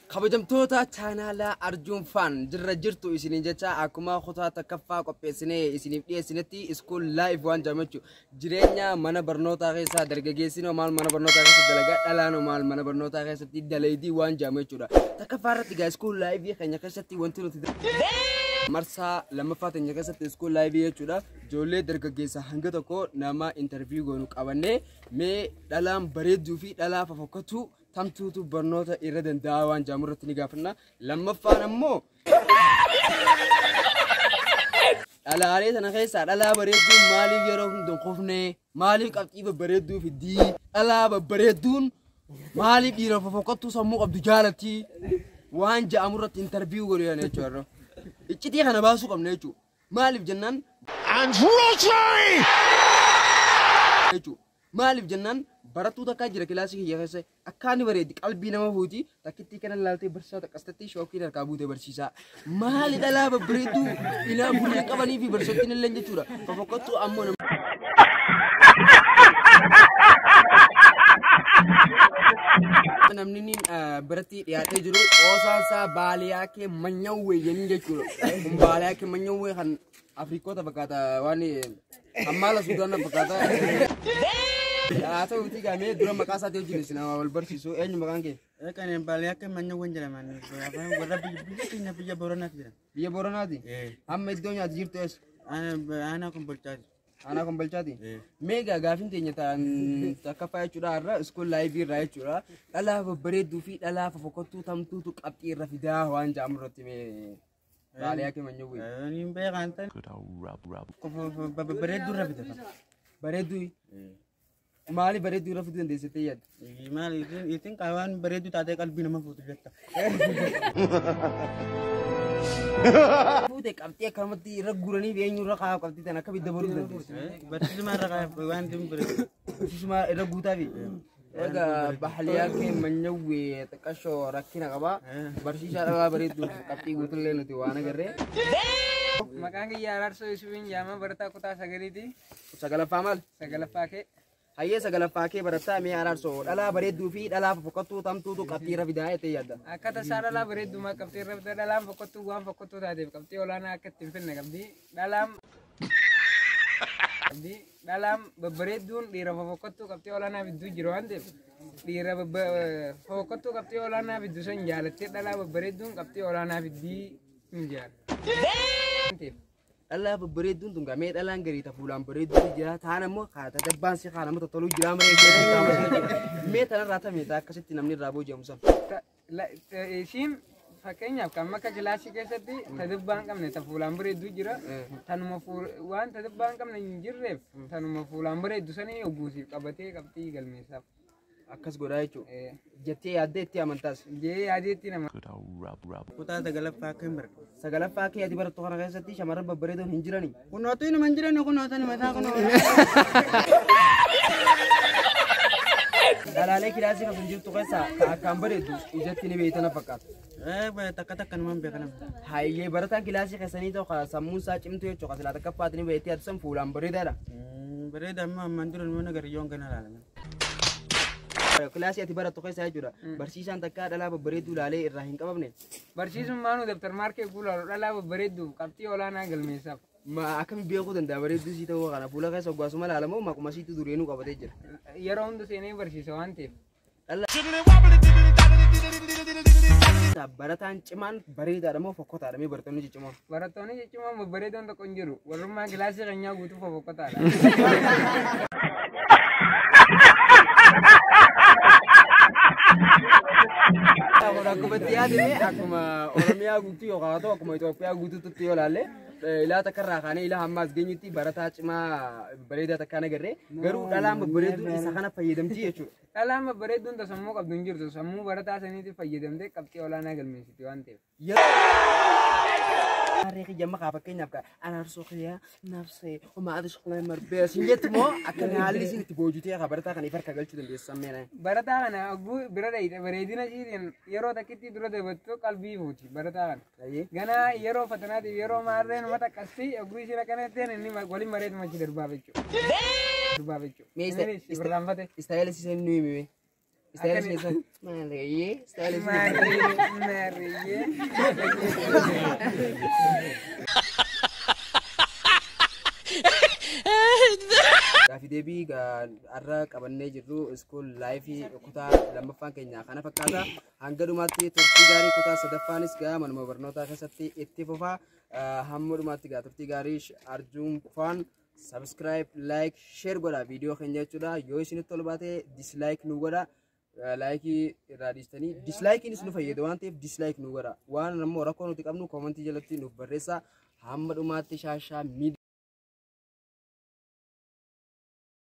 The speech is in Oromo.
kabajamtoota chaanaalaa Arjuun Fan jirra jirtu isiniin jecha akkuma kutaa takkaffaa qopheessinee isiniif dhiyeessinetti iskool live waan jedhamu jireenya mana barnootaa keessaa dargaggeessinoo maal mana barnootaa keessatti dalagaa dhalaanoo maal mana barnootaa keessatti dalaydii waan jedhamu jechuudha. Takkaffaa irratti gaa iskool live keenya keessatti wanti nuti marsaa lammaffaa keenya keessatti iskool live jechuudha. Ijoollee dargaggeessa hanga tokko nama interview goonu qabannee mee dhalaan bareedduu fi dhalaa fofokkatu tamtuutu barnoota irra danda'a waan jaamurratti ni gaafanna. Lammaffaan ammoo dhalaalee sana keessaa dhalaa bareedduun maaliif yeroo hundumaa qofne maaliif qabxii babbareedduu fiddii dhalaa babbareedduun maaliif dhiira fofokkattuu sammuu qabdu jaalatti waan jaamurratti interview godhan jechuudha. Iccitii kana baasuu qabna jechuudha. Maaliif jennaan maaliif jennaan barattuu takka jira kilaasii kiyya keessa akkaan bareedi qalbii nama fuuti takkitti kana laaltee barsiisaa takkastatti shookiin harkaa buutee barsiisaa maali dhalaa babbareedduu ilaa bulee qabanii fi barsiisottiin illee jechuudha. Fofokkattuu ammoo namni biratti dhiyaatee jiru Osaansaa Baaliyaa kee Manyawwee yennii jechuudha. Kun Baaliyaa kee Manyawwee kan Afrikoota fakkaata waan ammaala Suudaana fakkaata. Asa uti kami dura makasa teo jenis nama wal barsiisu eenyu maqaan kee? Kan Baaliyaa kee Manyawwee jedhaman. Warra biyya Booranaati jira. Biyya Booranaati? Amma iddoo nyaata jirtu eessa? Aanaa Kombolchaati. Aanaa Kombolchaati? Meegaa gaafin teenya takkaffaa jechuudha irra iskool live irraa jechuudha. Dhalaa babbareedduu fi dhalaa fofokkattuu tamtuutu qabxii irra fidaa waan jedhamu irratti mee Baaliyaa kee Manyawwee? Ni beekan tan. Bareedduu irra fida. Bareedduu? Maali bareedduu irra fiduu dandeessitee yaadda? Maali isin qaawwan bareedduu taatee qalbii nama fuutu jetta. Fuutee qabxii akkanumatti irra guuranii fi eenyu irra kaa'aa qabxii tan akka bidda baruu dandeessu. Barsiisuma irra kaa'aa waan ittiin bareedu. Barsiisuma irra guutaa fi egaa Baaliyaa kee Manyawwee xiqqashoo rakkina qaba. Barsiisaa dhalaa bareedduu qabxii guutullee nuti waan agarree. Maqaan kiyya Araarsoo Yusufiin jaama barataa kutaa sagaliiti. Sagalaffaa maal? Sagalaffaa kee. Hayyee sagalaffaa kee barataa mee Araarsoo dhalaa bareedduu fi dhalaa fofokkattuu tamtuutu qabxii irra fidaa jettee yaadda? Akka tasaa dhalaa bareedduu qabxii irra fidaa dhalaan fofokkattuu waan fofokkattuu taateef qabxii olaanaa akka ittiin finne qabdi. Dhalaan babbareedduun dhiira fofokkattuu qabxii olaanaa fidduu jira waan ta'eef dhiira fofokkattuu qabxii olaanaa fiddu san jaalattee dhalaa babbareedduun qabxii olaanaa fiddii hin jaalatte. Dhalaa babbareedduun tun gamee dhalaan garii fuulaan bareedduu jira taan ammoo haata dabbaan si haala mata toluu jira maree mee tanarraa tameeta akkasitti namni irraa booji'amu san. Ishiin fakkeenyaaf kan akka kilaasii keessatti tadabbaan qabne ta fuulaan bareedduu jira tanuma waan tadabbaan qabne hin jirreef tanuma fuulaan bareeddu sanii ogguusiif qabatee qabxii galmeessaaf. Akkas godhaa jechuudha. Jettee yaaddee itti amantaas. Jee yaadee itti nama. Kutaa sagalaffaa kee baratu. Sagalaffaa kee ati barattu kana keessatti shamarran babbareedoon hin jiranii? Kunoota inni hin jirani kunoota inni mataa kunoo. Dhalaalee kilaasii kan jirtu keessaa akkaan bareeddu ijatti ni beeytana fakkaata. Takka takka namaan beekalam. Hayyee barataan kilaasii keessanii ta'u sammuun isaa cimtu jechuudha. Silaa takkaffaatti ni beeytee ati san fuulaan bareedaadha. Bareeda amma ammaan dura nama nagariyyoon kana ilaalama. Kilaasii ati barattu keessa jechuudha. Barsiisaan takka dhalaa babbareedduu ilaalee irraa hin qabamne. Barsiisummaan dabtar maarkee fuula dhalaa babbareedduu qabxii olaanaa galmeessaaf. Akkamitti beekuu danda'a bareedduu sii ta'uu kana fuula keessa oggaasuma ilaalamoo maquma siitu dureenuu qabatee jira. Yeroo hunda seenee barsiisa waan ta'eef. Barataan cimaan bareedaadha moo fokkotaadha mee barattoonni ciccimoon? Barattoonni ciccimoon babbareedoon tokko hin jiru. Warrummaa kilaasii keenyaa guutuu fokkotaadha. Akkuma itti yaadame akkuma Oromiyaa guutuu yookaan ta'u akkuma Itoophiyaa guutuutti yoo ilaalle ilaa takkarraa kaanee ilaa hammaas geenyutti barataa cimaa bareedaa takkaan agarree garuu dhalaan babbareedduun isa kana fayyadamti jechuudha. Dhalaan babbareedduun sammuu qabdu hin jirtu sammuu barataa saniitiif fayyadamtee qabxii olaanaa galmeessiti waan ta'eef. Reeki jamma kaa fakkeenyaaf Araarsoo kiyyaa nafsee homaati shaqlaa marbee siin jettu moo akka haalli isin itti boojitee barataa kana harka galchuu dandeessan meena. Barataa kana oguu bira dheeyite bareedina ishiitiin yeroo takkitti dura dabattu qalbii fuuti barataa kana. Ganaa yeroo fatanaatiif yeroo maarreen uummata qastii oguu ishii rakkanatteen inni waliin bareeduma achi darbaaf jechuudha. Darbaaf jechuudha. Mee istaayila isii nuyi mime. Stylish keessan. Maaliyyee stylish. Mariye. Gaafi deebii har'a qabannee jirru iskool laayifii kutaa lammaffaan keenya kana fakkaata. Hanga dhumaatti turtii gaarii kutaa sadaffaanis manuma barnootaa keessatti itti fufaa. Hamma dhumaatti turtii gaarii Arjuun Faan subscribe, like, share godha viidiyoo keenya jechuudha. Yoo isinitti tolu baate dislike nu godha. Like irraa dhiistanii dislike'iinis nu fayyada waan ta'eef dislike nu godha. Waan ammoo rakkoo nuti qabnu koomentii jalatti nuuf barreessaa. Hamma dhumaatti shaashaa miidiyyaa